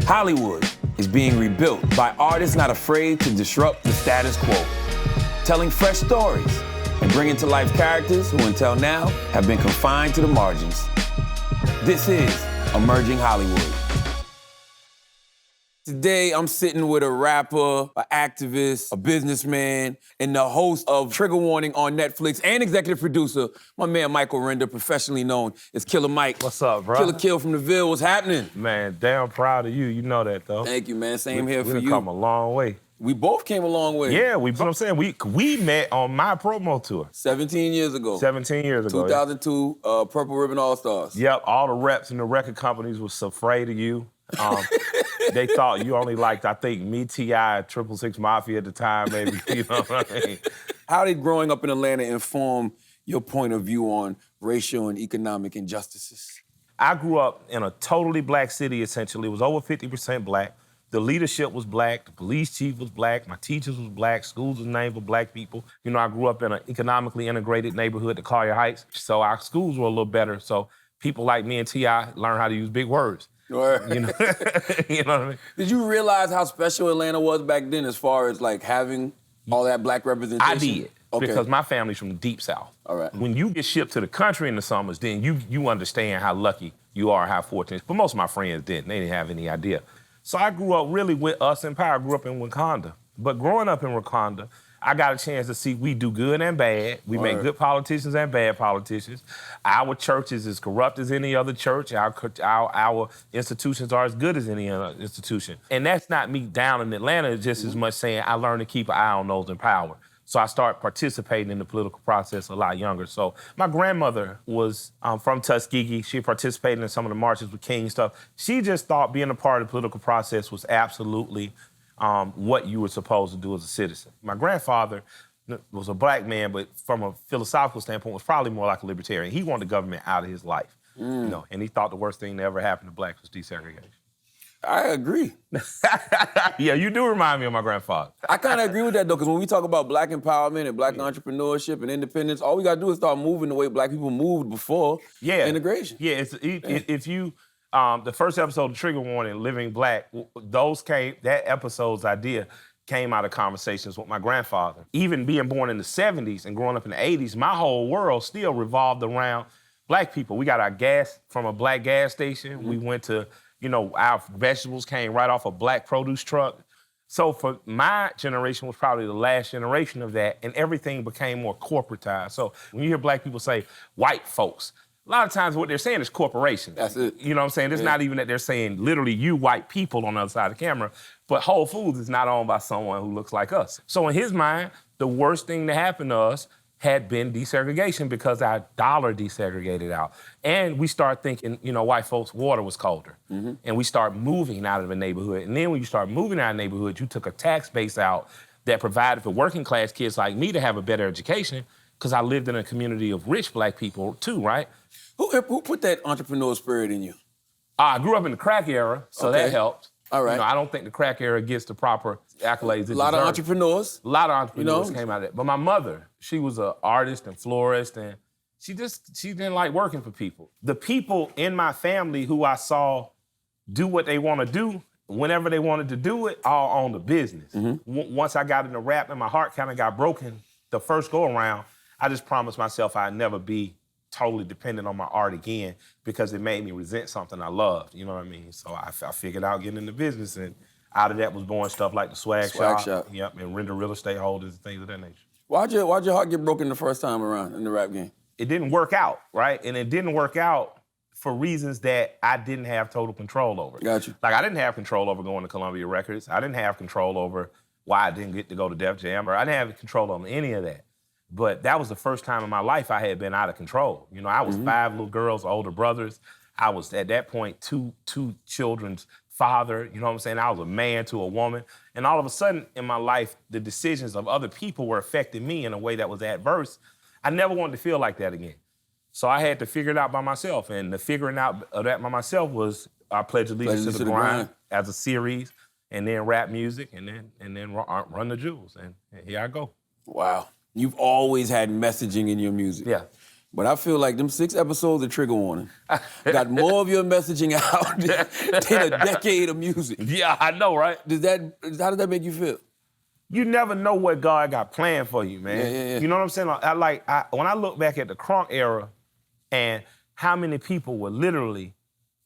Hollywood is being rebuilt by artists not afraid to disrupt the status quo, telling fresh stories and bringing to life characters who until now have been confined to the margins. This is Emerging Hollywood. Today, I'm sitting with a rapper, an activist, a businessman, and the host of Trigger Warning on Netflix and executive producer, my man Michael Render, professionally known as Killer Mike. What's up, bro? Killer Kill from the Ville, what's happening? Man, damn proud of you. You know that, though. Thank you, man. Same here for we you. We come a long way. We both came a long way. Yeah, what I'm saying. We met on my promo tour. 17 years ago. 17 years ago. 2002, Purple Ribbon All-Stars. Yep, all the reps and the record companies was afraid of you. They thought you only liked, I think, me, T.I., 666 Mafia at the time, maybe. You know what I mean? How did growing up in Atlanta inform your point of view on racial and economic injustices? I grew up in a totally black city, essentially. It was over 50% black. The leadership was black. The police chief was black. My teachers was black. Schools was named for black people. You know, I grew up in an economically integrated neighborhood, the Collier Heights. So our schools were a little better. So people like me and T.I. learned how to use big words. Right. You know, you know what I mean? Did you realize how special Atlanta was back then as far as like having all that black representation? I did. Okay. Because my family's from the deep South. All right. When you get shipped to the country in the summers, then you understand how lucky you are, how fortunate. But most of my friends didn't. They didn't have any idea. So I grew up really with us in power. I grew up in Wakanda. But growing up in Wakanda, I got a chance to see we do good and bad. We make good politicians and bad politicians. Our church is as corrupt as any other church. Our institutions are as good as any other institution. And that's not me down in Atlanta, just as much saying I learned to keep an eye on those in power. So I started participating in the political process a lot younger. So my grandmother was from Tuskegee. She participated in some of the marches with King stuff. She just thought being a part of the political process was absolutely what you were supposed to do as a citizen. My grandfather was a black man, but from a philosophical standpoint, was probably more like a libertarian. He wanted the government out of his life, you know, and he thought the worst thing that ever happened to blacks was desegregation. I agree. Yeah, you do remind me of my grandfather. I kind of agree with that, though, because when we talk about black empowerment and black entrepreneurship and independence, all we got to do is start moving the way black people moved before integration. Yeah, if you... the first episode of Trigger Warning, Living Black, that episode's idea came out of conversations with my grandfather. Even being born in the 70s and growing up in the 80s, my whole world still revolved around black people. We got our gas from a black gas station. We went to, you know, our vegetables came right off a black produce truck. So for my generation was probably the last generation of that, and everything became more corporatized. So when you hear black people say white folks, a lot of times what they're saying is corporations. That's it. You know what I'm saying? It's not even that they're saying literally you white people on the other side of the camera, but Whole Foods is not owned by someone who looks like us. So in his mind, the worst thing to happen to us had been desegregation because our dollar desegregated out. And we start thinking, you know, white folks' water was colder. And we start moving out of the neighborhood. And then when you start moving out of the neighborhood, you took a tax base out that provided for working class kids like me to have a better education because I lived in a community of rich black people too, right? Who put that entrepreneur spirit in you? I grew up in the crack era, so that helped. All right. You know, I don't think the crack era gets the proper accolades. A lot of entrepreneurs. A lot of entrepreneurs came out of it. But my mother, she was an artist and florist, and she didn't like working for people. The people in my family who I saw do what they want to do, whenever they wanted to do it, all owned the business. Once I got into rap and my heart kind of got broken the first go around, I just promised myself I'd never be totally dependent on my art again because it made me resent something I loved, you know what I mean? So I figured out getting into business, and out of that was born stuff like the Swag Shop. Yep, and Render Real Estate Holders and things of that nature. Why'd your heart get broken the first time around in the rap game? It didn't work out, right? And it didn't work out for reasons that I didn't have total control over. Got you. Like I didn't have control over going to Columbia Records. I didn't have control over why I didn't get to go to Def Jam, or I didn't have control over any of that. But that was the first time in my life I had been out of control. You know, I was 5 little girls, older brothers. I was, at that point, two children's father. You know what I'm saying? I was a man to a woman. And all of a sudden in my life, the decisions of other people were affecting me in a way that was adverse. I never wanted to feel like that again. So I had to figure it out by myself. And the figuring out of that by myself was I Pledge Allegiance to the Grind as a series, and then rap music, and then Run the Jewels. And here I go. Wow. You've always had messaging in your music. Yeah. But I feel like them 6 episodes of Trigger Warning got more of your messaging out than a decade of music. Yeah, I know, right? How does that make you feel? You never know what God got planned for you, man. Yeah. You know what I'm saying? When I look back at the Crunk era and how many people were literally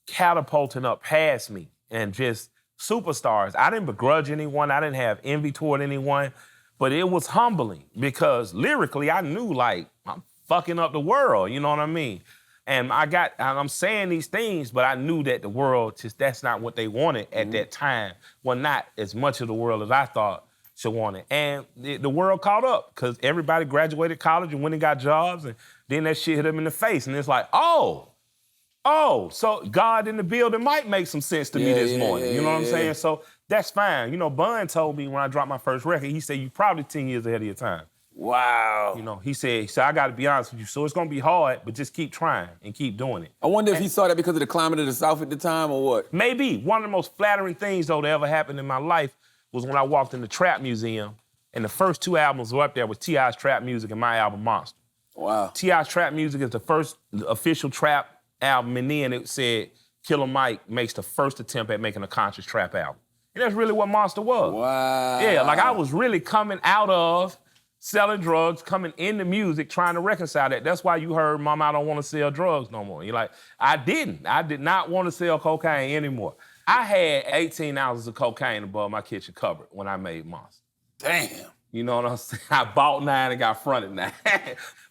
catapulting up past me and just superstars. I didn't begrudge anyone. I didn't have envy toward anyone. But it was humbling because lyrically I knew, like, I'm fucking up the world. You know what I mean? And I'm saying these things, but I knew that the world, that's not what they wanted at that time. Well, not as much of the world as I thought should want it. And the world caught up because everybody graduated college and went and got jobs, and then that shit hit them in the face. And it's like, oh, so God in the building might make some sense to me this morning. You know what I'm saying? So that's fine. You know, Bun told me when I dropped my first record, he said, you probably 10 years ahead of your time. Wow. You know, he said, I got to be honest with you. So it's going to be hard, but just keep trying and keep doing it. I wonder if he saw that because of the climate of the South at the time or what? Maybe. One of the most flattering things, though, that ever happened in my life was when I walked in the Trap Museum, and the first 2 albums were up there with T.I.'s Trap Music and my album, Monster. Wow. T.I.'s Trap Music is the first official trap album, and then it said Killer Mike makes the first attempt at making a conscious trap album. And that's really what Monster was. Wow. Yeah, like I was really coming out of selling drugs, coming into music, trying to reconcile that. That's why you heard, Mama, I don't want to sell drugs no more. You're like, I did not want to sell cocaine anymore. I had 18 ounces of cocaine above my kitchen cupboard when I made Monster. Damn. You know what I'm saying? I bought 9 and got fronted 9.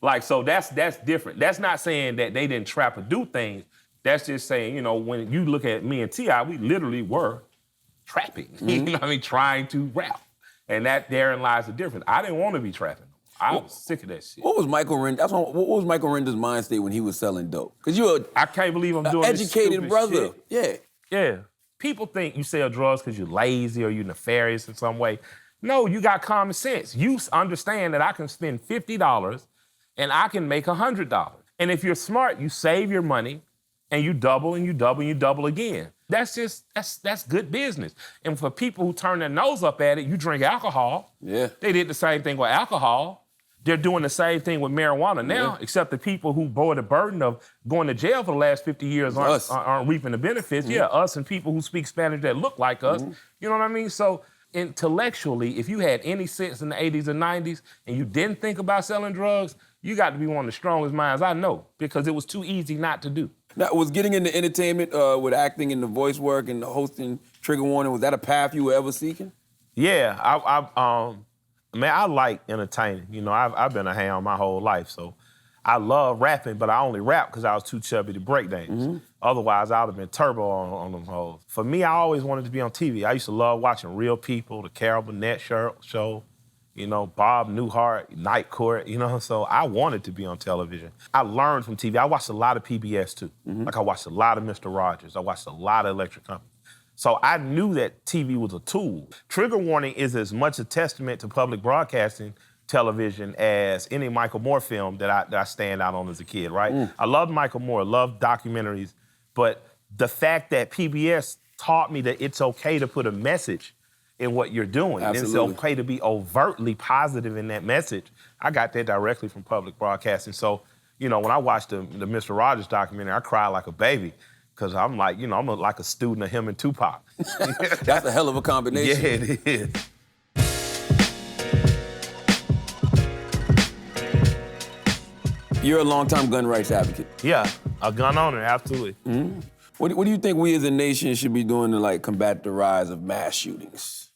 Like, so that's different. That's not saying that they didn't trap or do things. That's just saying, you know, when you look at me and T.I., we literally were trapping. You know what I mean? Trying to rap. And therein lies the difference. I didn't want to be trapping. I was sick of that shit. What was Michael Render's mind state when he was selling dope? Because I can't believe I'm doing this educated brother. Shit. Yeah. People think you sell drugs because you're lazy or you're nefarious in some way. No, you got common sense. You understand that I can spend $50 and I can make $100. And if you're smart, you save your money and you double and you double and you double again. That's good business. And for people who turn their nose up at it, you drink alcohol. Yeah. They did the same thing with alcohol. They're doing the same thing with marijuana now, except the people who bore the burden of going to jail for the last 50 years aren't reaping the benefits. Yeah, us and people who speak Spanish that look like us. You know what I mean? So intellectually, if you had any sense in the 80s and 90s and you didn't think about selling drugs, you got to be one of the strongest minds I know because it was too easy not to do. Now, was getting into entertainment with acting and the voice work and the hosting Trigger Warning, was that a path you were ever seeking? Yeah, I like entertaining. You know, I've been a ham my whole life, so I love rapping, but I only rap because I was too chubby to break dance. Otherwise, I would have been turbo on them hoes. For me, I always wanted to be on TV. I used to love watching Real People, the Carol Burnett show, you know, Bob Newhart, Night Court, you know, so I wanted to be on television. I learned from TV. I watched a lot of PBS, too. Like, I watched a lot of Mr. Rogers. I watched a lot of Electric Company. So I knew that TV was a tool. Trigger Warning is as much a testament to public broadcasting television as any Michael Moore film that I stand out on as a kid, right? I loved Michael Moore, loved documentaries, but the fact that PBS taught me that it's okay to put a message in what you're doing. Absolutely. And it's okay to be overtly positive in that message. I got that directly from public broadcasting. So, you know, when I watched the Mr. Rogers documentary, I cried like a baby. Because I'm like, you know, I'm like a student of him and Tupac. That's a hell of a combination. Yeah, it is. You're a longtime gun rights advocate. Yeah, a gun owner, absolutely. What do you think we as a nation should be doing to, like, combat the rise of mass shootings?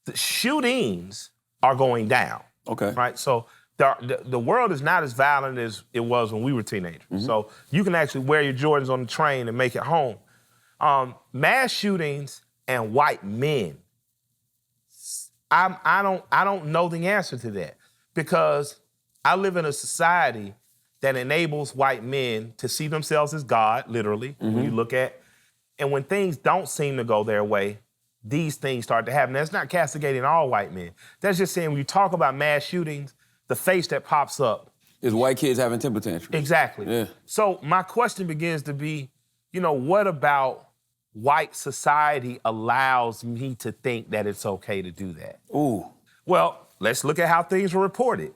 The shootings are going down. Okay. Right? So the world is not as violent as it was when we were teenagers. So you can actually wear your Jordans on the train and make it home. Mass shootings and white men, I don't know the answer to that because I live in a society that enables white men to see themselves as God, literally, when you look at, and when things don't seem to go their way, these things start to happen. That's not castigating all white men. That's just saying when you talk about mass shootings, the face that pops up is white kids having temper tantrums. Exactly. Yeah. So my question begins to be, you know, what about white society allows me to think that it's okay to do that? Ooh. Well, let's look at how things were reported.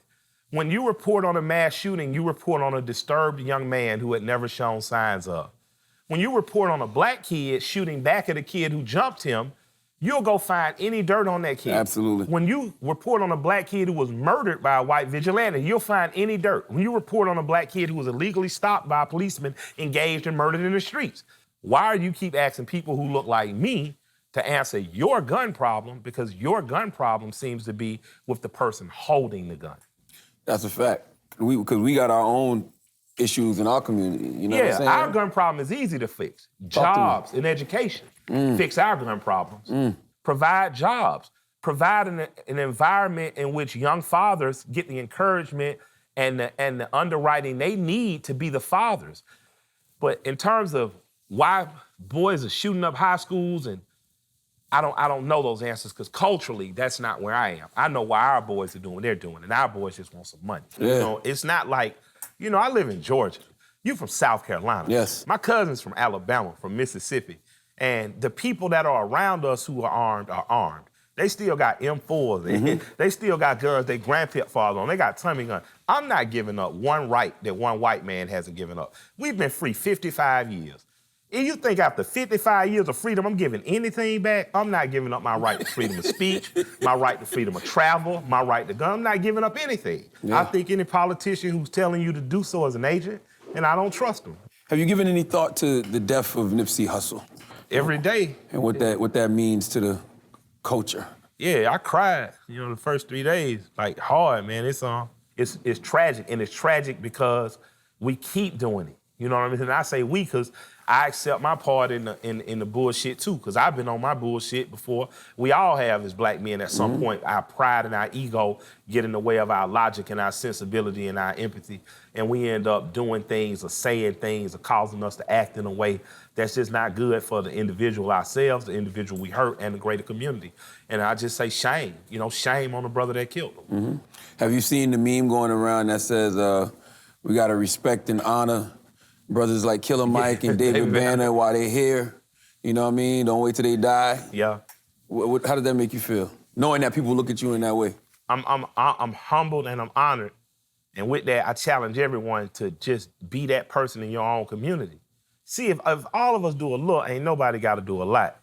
When you report on a mass shooting, you report on a disturbed young man who had never shown signs of. When you report on a black kid shooting back at a kid who jumped him, you'll go find any dirt on that kid. Absolutely. When you report on a black kid who was murdered by a white vigilante, you'll find any dirt. When you report on a black kid who was illegally stopped by a policeman, engaged and murdered in the streets, why do you keep asking people who look like me to answer your gun problem? Because your gun problem seems to be with the person holding the gun. That's a fact. Because we got our own issues in our community. You know what I'm saying? Our gun problem is easy to fix. Jobs and education. Fix our gun problems. Provide jobs. Provide an environment in which young fathers get the encouragement and the underwriting they need to be the fathers. But in terms of why boys are shooting up high schools, and I don't know those answers, because culturally, that's not where I am. I know why our boys are doing what they're doing, and our boys just want some money. Yeah. You know, it's not like, I live in Georgia. You from South Carolina. Yes. My cousin's from Alabama, from Mississippi. And the people that are around us who are armed. They still got M4s. They still got guns their grandfather on. They got Tommy guns. I'm not giving up one right that one white man hasn't given up. We've been free 55 years. If you think after 55 years of freedom, I'm giving anything back, I'm not giving up my right to freedom of speech, my right to freedom of travel, my right to gun. I'm not giving up anything. Yeah. I think any politician who's telling you to do so is an agent, and I don't trust them. Have you given any thought to the death of Nipsey Hussle? Every day. And what that means to the culture? Yeah, I cried, the first 3 days, like hard, man. It's tragic, and it's tragic because we keep doing it. You know what I mean? And I say we because I accept my part in the bullshit too, because I've been on my bullshit before. We all have as black men at some point. Our pride and our ego get in the way of our logic and our sensibility and our empathy, and we end up doing things or saying things or causing us to act in a way that's just not good for the individual ourselves, the individual we hurt, and the greater community. And I just say shame, shame on the brother that killed him. Have you seen the meme going around that says, we gotta respect and honor brothers like Killer Mike and David Banner while they're here? You know what I mean? Don't wait till they die. Yeah. How did that make you feel? Knowing that people look at you in that way. I'm humbled and I'm honored. And with that, I challenge everyone to just be that person in your own community. See, if all of us do a little, ain't nobody got to do a lot.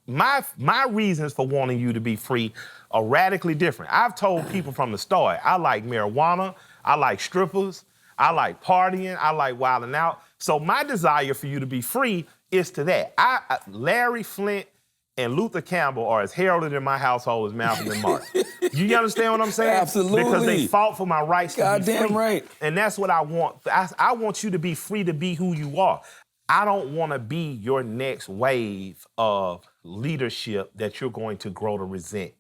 My reasons for wanting you to be free are radically different. I've told people from the start, I like marijuana, I like strippers, I like partying, I like wilding out. So my desire for you to be free is to that. Larry Flint and Luther Campbell are as heralded in my household as Malcolm and Martin. You understand what I'm saying? Absolutely. Because they fought for my rights to be free. Goddamn right. And that's what I want. I want you to be free to be who you are. I don't want to be your next wave of leadership that you're going to grow to resent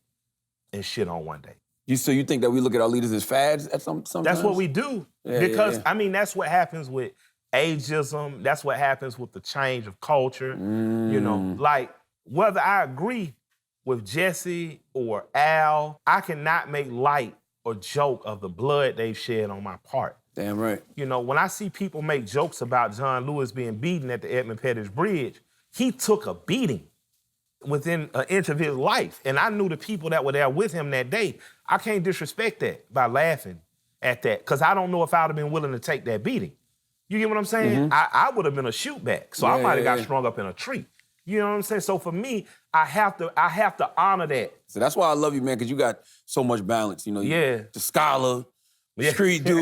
and shit on one day. So you think that we look at our leaders as fads at sometimes? That's what we do. Because, that's what happens with ageism. That's what happens with the change of culture. Like, whether I agree with Jesse or Al, I cannot make light or joke of the blood they've shed on my part. Damn right. When I see people make jokes about John Lewis being beaten at the Edmund Pettus Bridge, he took a beating within an inch of his life. And I knew the people that were there with him that day. I can't disrespect that by laughing at that, because I don't know if I would have been willing to take that beating. You get what I'm saying? I would have been a shoot back, so I might have got strung up in a tree. You know what I'm saying? So for me, I have to honor that. So that's why I love you, man, because you got so much balance. The scholar, street dude,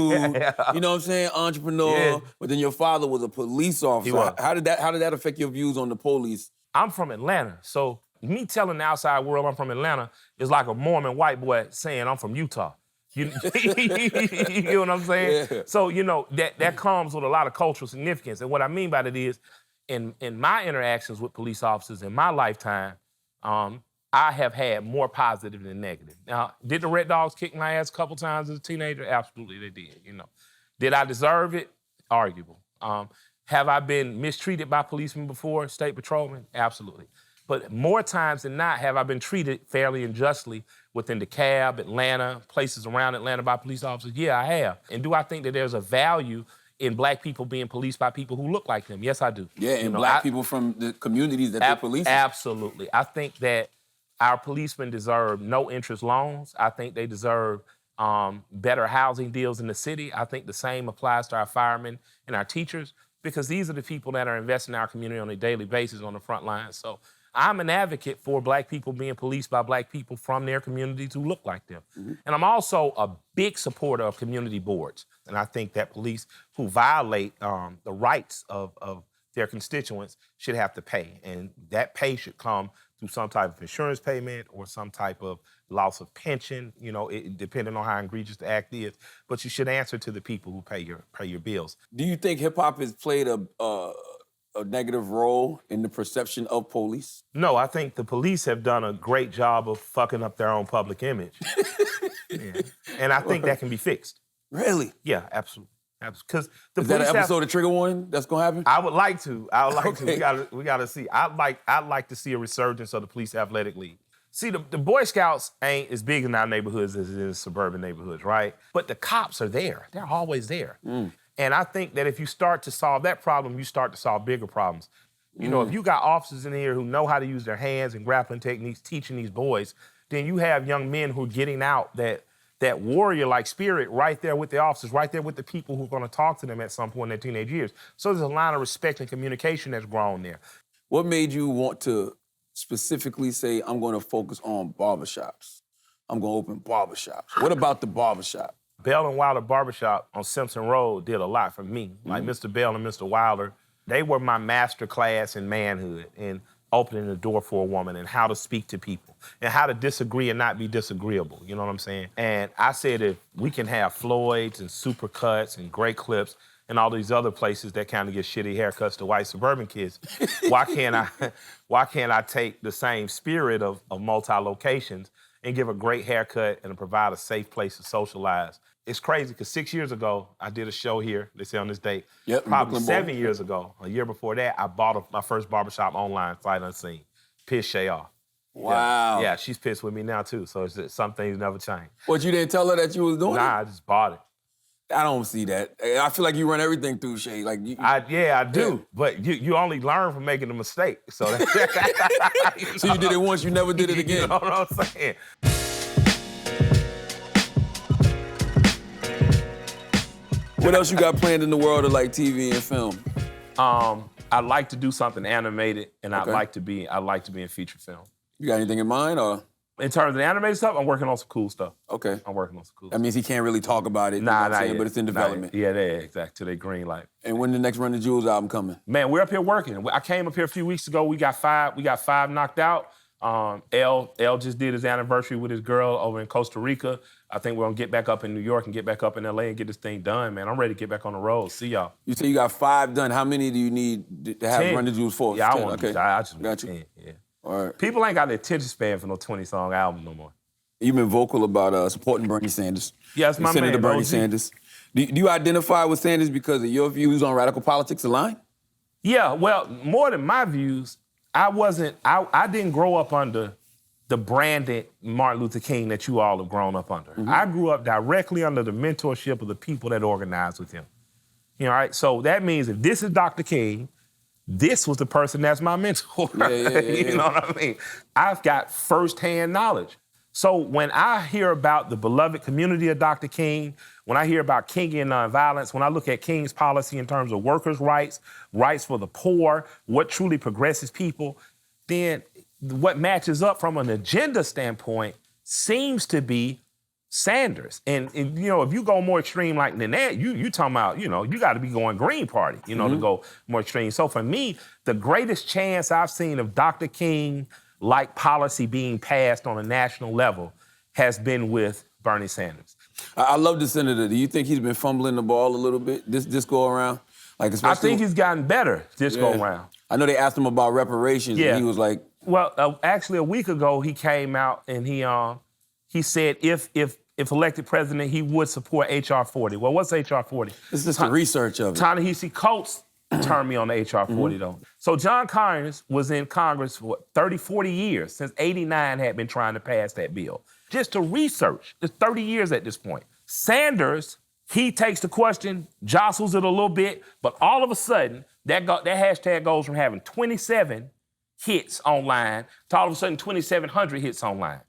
you know what I'm saying, entrepreneur. But then your father was a police officer. He was. How did that affect your views on the police? I'm from Atlanta, so me telling the outside world I'm from Atlanta is like a Mormon white boy saying I'm from Utah. You know what I'm saying? Yeah. So, that comes with a lot of cultural significance. And what I mean by that is, in my interactions with police officers in my lifetime, I have had more positive than negative. Now, did the Red Dogs kick my ass a couple times as a teenager? Absolutely, they did, Did I deserve it? Arguable. Have I been mistreated by policemen before, state patrolmen? Absolutely. But more times than not, have I been treated fairly and justly within DeKalb, Atlanta, places around Atlanta by police officers? Yeah, I have. And do I think that there's a value in black people being policed by people who look like them? Yes, I do. Yeah, and black people from the communities that they police? Absolutely. I think that Our policemen deserve no interest loans. I think they deserve better housing deals in the city. I think the same applies to our firemen and our teachers, because these are the people that are investing in our community on a daily basis on the front lines. So I'm an advocate for Black people being policed by Black people from their communities who look like them. Mm-hmm. And I'm also a big supporter of community boards. And I think that police who violate the rights of their constituents should have to pay. And that pay should come through some type of insurance payment or some type of loss of pension, depending on how egregious the act is. But you should answer to the people who pay your bills. Do you think hip-hop has played a negative role in the perception of police? No, I think the police have done a great job of fucking up their own public image. Yeah. And I think that can be fixed. Really? Yeah, absolutely. Because is that an episode of Trigger Warning that's gonna happen? I would like to. We gotta see. I'd like to see a resurgence of the police athletic league. See, the Boy Scouts ain't as big in our neighborhoods as it is suburban neighborhoods, right? But the cops are there. They're always there. Mm. And I think that if you start to solve that problem, you start to solve bigger problems. If you got officers in here who know how to use their hands and grappling techniques, teaching these boys, then you have young men who are getting out that warrior-like spirit right there with the officers, right there with the people who are going to talk to them at some point in their teenage years. So there's a line of respect and communication that's grown there. What made you want to specifically say, I'm going to focus on barbershops? I'm going to open barbershops. What about the barbershop? Bell and Wilder Barbershop on Simpson Road did a lot for me. Mm-hmm. Like Mr. Bell and Mr. Wilder, they were my master class in manhood and opening the door for a woman and how to speak to people and how to disagree and not be disagreeable, you know what I'm saying? And I said if we can have Floyd's and Supercuts and Great Clips and all these other places that kind of get shitty haircuts to white suburban kids, why can't I take the same spirit of multi-locations and give a great haircut and provide a safe place to socialize? It's crazy because 6 years ago, I did a show here, they say on this date. Yep, probably 7 years ago, a year before that, I bought my first barbershop online, sight unseen. Pissed Shay off. Wow. Yeah, she's pissed with me now too, so it's just, some things never change. What, you didn't tell her that you was doing it? Nah, I just bought it. I don't see that. I feel like you run everything through Shay. Like I do. Yeah. But you only learn from making a mistake. So so you did it once, you never did it again. You know what I'm saying? What else you got planned in the world of like TV and film? I'd like to do something animated, and I'd like to be in feature film. You got anything in mind, or? In terms of the animated stuff, I'm working on some cool stuff. Okay. I'm working on some cool stuff. That means he can't really talk about it, not saying, yet. But it's in development. Yeah, exactly, to their green light. And when the next Run the Jewels album coming? Man, we're up here working. I came up here a few weeks ago. We got five knocked out. L just did his anniversary with his girl over in Costa Rica. I think we're gonna get back up in New York and get back up in LA and get this thing done, man. I'm ready to get back on the road. See y'all. You say you got 5 done. How many do you need to have 10. Run the Jewels for? Yeah, 10. I just got you. 10, yeah. All right. People ain't got the attention span for no 20-song album no more. You've been vocal about supporting Bernie Sanders. Yeah, that's my Senator man, Bernie OG. Sanders. Do you identify with Sanders because of your views on radical politics align? Yeah, well, more than my views, I didn't grow up under the branded Martin Luther King that you all have grown up under. Mm-hmm. I grew up directly under the mentorship of the people that organized with him. You know, right? So that means if this is Dr. King, this was the person that's my mentor. Yeah. You know what I mean? I've got firsthand knowledge. So when I hear about the beloved community of Dr. King, when I hear about Kingian nonviolence, when I look at King's policy in terms of workers' rights, rights for the poor, what truly progresses people, then what matches up from an agenda standpoint seems to be Sanders. And you know, if you go more extreme like than that, you talking about, you know, you got to be going Green Party, you know, to go more extreme. So for me, the greatest chance I've seen of Dr. King-like policy being passed on a national level has been with Bernie Sanders. I love the senator. Do you think he's been fumbling the ball a little bit this go around? Like, I think he's gotten better this go around. I know they asked him about reparations, and he was like... Well, actually, a week ago, he came out and he said if elected president, he would support H.R. 40. Well, what's H.R. 40? It's just the research of it. Ta-Nehisi Coates turned me on to H.R. 40, though. So John Conyers was in Congress for 30, 40 years, since 89 had been trying to pass that bill. Just to research. It's 30 years at this point. Sanders, he takes the question, jostles it a little bit, but all of a sudden, that hashtag goes from having 27 hits online to all of a sudden 2,700 hits online.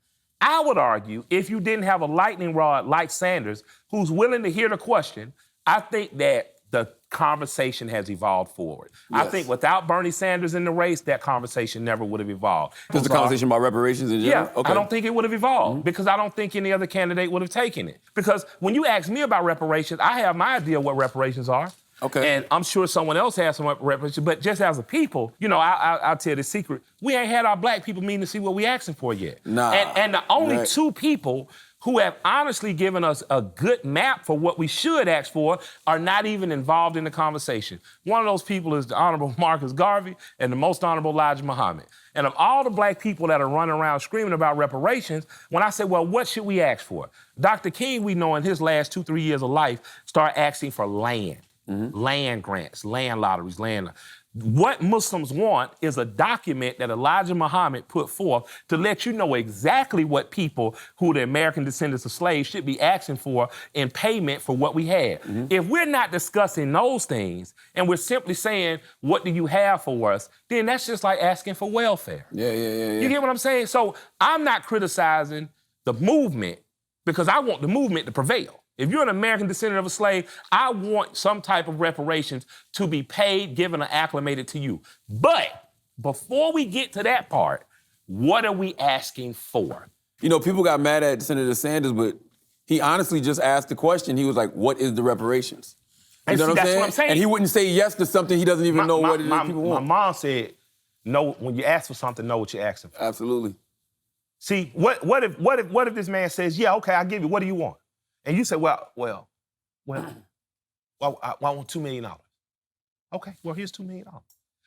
I would argue if you didn't have a lightning rod like Sanders, who's willing to hear the question, I think that the conversation has evolved forward. Yes. I think without Bernie Sanders in the race, that conversation never would have evolved. Just the conversation about reparations in general? Yeah, I don't think it would have evolved because I don't think any other candidate would have taken it. Because when you ask me about reparations, I have my idea of what reparations are. Okay. And I'm sure someone else has some reparations, but just as a people, you know, I'll tell the secret. We ain't had our black people meeting to see what we asking for yet. Nah. And the only Right. two people who have honestly given us a good map for what we should ask for are not even involved in the conversation. One of those people is the Honorable Marcus Garvey and the Most Honorable Elijah Muhammad. And of all the black people that are running around screaming about reparations, when I say, well, what should we ask for? Dr. King, we know in his last 2-3 years of life, started asking for land. Land grants, land lotteries, land. What Muslims want is a document that Elijah Muhammad put forth to let you know exactly what people who the American descendants of slaves should be asking for in payment for what we had. If we're not discussing those things and we're simply saying, what do you have for us, then that's just like asking for welfare. Yeah. You get what I'm saying? So I'm not criticizing the movement because I want the movement to prevail. If you're an American descendant of a slave, I want some type of reparations to be paid, given, or acclimated to you. But before we get to that part, what are we asking for? You know, people got mad at Senator Sanders, but he honestly just asked the question. He was like, what is the reparations? You know that's what I'm saying. And he wouldn't say yes to something he doesn't even know what it is people want. My mom said, no, when you ask for something, know what you're asking for. Absolutely. See, what if this man says, yeah, okay, I'll give you, what do you want? And you say, well, I want $2 million. Okay, well, here's $2 million.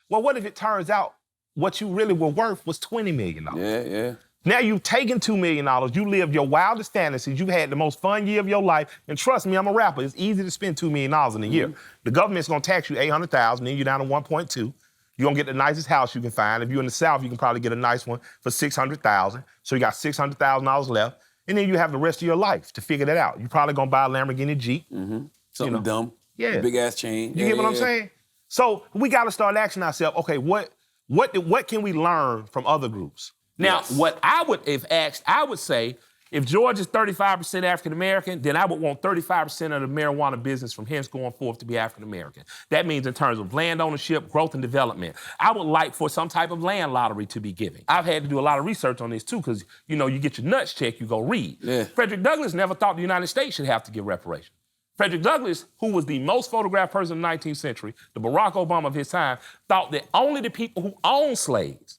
Well, what if it turns out what you really were worth was $20 million? Yeah. Now you've taken $2 million, you lived your wildest fantasies, you've had the most fun year of your life, and trust me, I'm a rapper, it's easy to spend $2 million in a year. The government's gonna tax you $800,000, then you're down to 1.2. You're gonna get the nicest house you can find. If you're in the South, you can probably get a nice one for $600,000. So you got $600,000 left. And then you have the rest of your life to figure that out. You're probably gonna buy a Lamborghini Jeep. Something dumb. Yeah. Big ass chain. You get what I'm saying? So we gotta start asking ourselves, okay, what can we learn from other groups? Now, what I would have asked, I would say, if George is 35% African American, then I would want 35% of the marijuana business from hence going forth to be African American. That means in terms of land ownership, growth, and development. I would like for some type of land lottery to be given. I've had to do a lot of research on this too, because you know, you get your nuts checked, you go read. Yeah. Frederick Douglass never thought the United States should have to give reparations. Frederick Douglass, who was the most photographed person in the 19th century, the Barack Obama of his time, thought that only the people who own slaves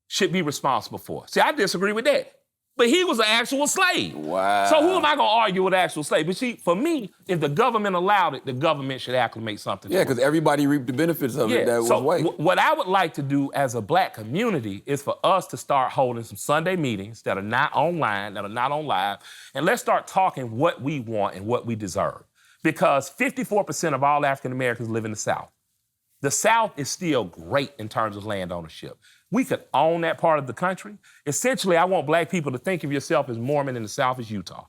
should be responsible for. See, I disagree with that. But he was an actual slave. Wow. So who am I gonna argue with an actual slave? But see, for me, if the government allowed it, the government should acclimate something. Yeah, because everybody reaped the benefits of it that was white. What I would like to do as a black community is for us to start holding some Sunday meetings that are not online, that are not on live, and let's start talking what we want and what we deserve. Because 54% of all African Americans live in the South. The South is still great in terms of land ownership. We could own that part of the country. Essentially, I want black people to think of yourself as Mormon in the South as Utah.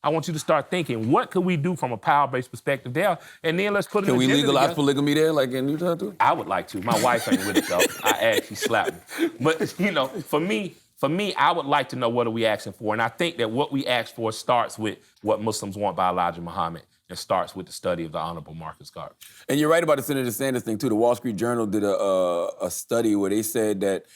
I want you to start thinking, what could we do from a power-based perspective there? And then let's put an agenda Can we legalize together. polygamy there, like in Utah too? I would like to. My wife ain't with it though. I asked, she slapped me. But you know, for me, I would like to know what are we asking for. And I think that what we ask for starts with what Muslims want by Elijah Muhammad. It starts with the study of the Honorable Marcus Garvey. And you're right about the Senator Sanders thing too. The Wall Street Journal did a study where they said that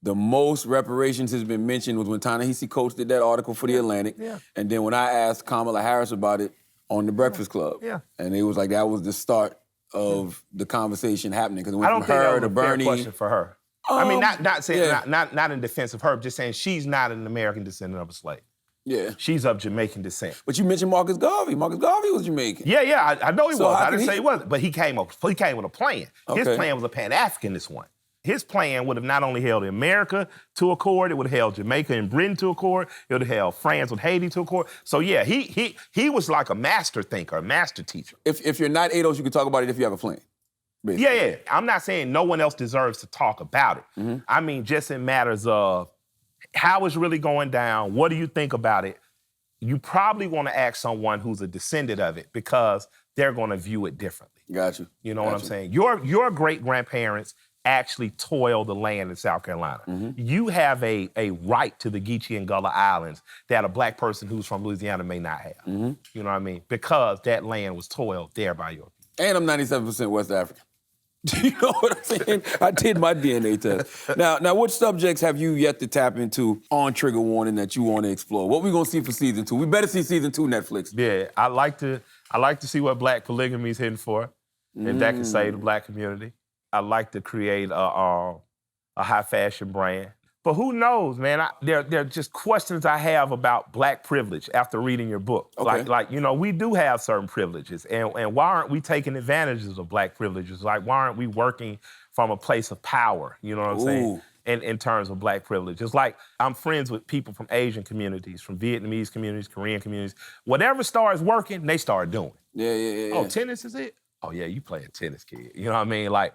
the most reparations has been mentioned was when Ta-Nehisi Coates did that article for The Atlantic. Yeah. And then when I asked Kamala Harris about it on The Breakfast Club. Yeah. And it was like that was the start of the conversation happening. Because it I went don't from think that her was to a fair Bernie. question for her. I mean, not saying yeah. not in defense of her, just saying she's not an American descendant of a slave. Yeah. She's of Jamaican descent. But you mentioned Marcus Garvey. Marcus Garvey was Jamaican. Yeah, I know he So was. how I didn't could say he- he wasn't, but he came with a plan. His Okay. plan was a Pan-Africanist one. His plan would have not only held America to accord, it would have held Jamaica and Britain to accord, it would have held France with Haiti to accord. So yeah, he was like a master thinker, a master teacher. If you're not ADOS, you can talk about it if you have a plan. Basically. Yeah. I'm not saying no one else deserves to talk about it. Mm-hmm. I mean, just in matters of how it's really going down, what do you think about it? You probably want to ask someone who's a descendant of it because they're going to view it differently. Got you. You know what I'm saying? Your great-grandparents actually toil the land in South Carolina. You have a right to the Geechee and Gullah Islands that a black person who's from Louisiana may not have. You know what I mean? Because that land was toiled there by your people. And I'm 97% West African. You know what I'm saying? I did my DNA test. Now, what subjects have you yet to tap into on Trigger Warning that you want to explore? What we gonna see for season 2? We better see season 2 Netflix. Yeah, I like to see what black polygamy is hitting for, and that can save the black community. I like to create a high fashion brand. But who knows, man? There are just questions I have about black privilege after reading your book. Okay. Like, you know, we do have certain privileges, and why aren't we taking advantages of black privileges? Like, why aren't we working from a place of power? You know what I'm saying? In terms of black privilege. It's like I'm friends with people from Asian communities, from Vietnamese communities, Korean communities. Whatever starts working, they start doing. Yeah. Oh, tennis is it? Oh, yeah, you playing tennis, kid. You know what I mean? Like,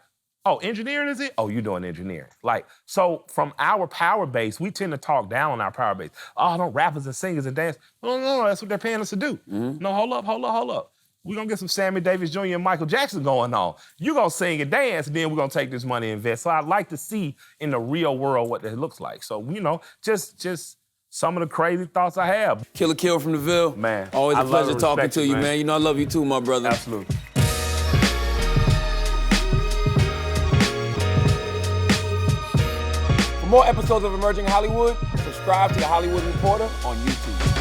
oh, engineering is it? Oh, you doing engineering. Like, so from our power base, we tend to talk down on our power base. Oh, don't rappers and singers and dance. No, that's what they're paying us to do. No, hold up. We're gonna get some Sammy Davis Jr. and Michael Jackson going on. You gonna sing and dance, and then we're gonna take this money and invest. So I'd like to see in the real world what that looks like. So, you know, just some of the crazy thoughts I have. Killer Kill from the Ville. Man, always a I love pleasure and talking respect to you, you, man. You know I love you too, my brother. Absolutely. For more episodes of Emerging Hollywood, subscribe to The Hollywood Reporter on YouTube.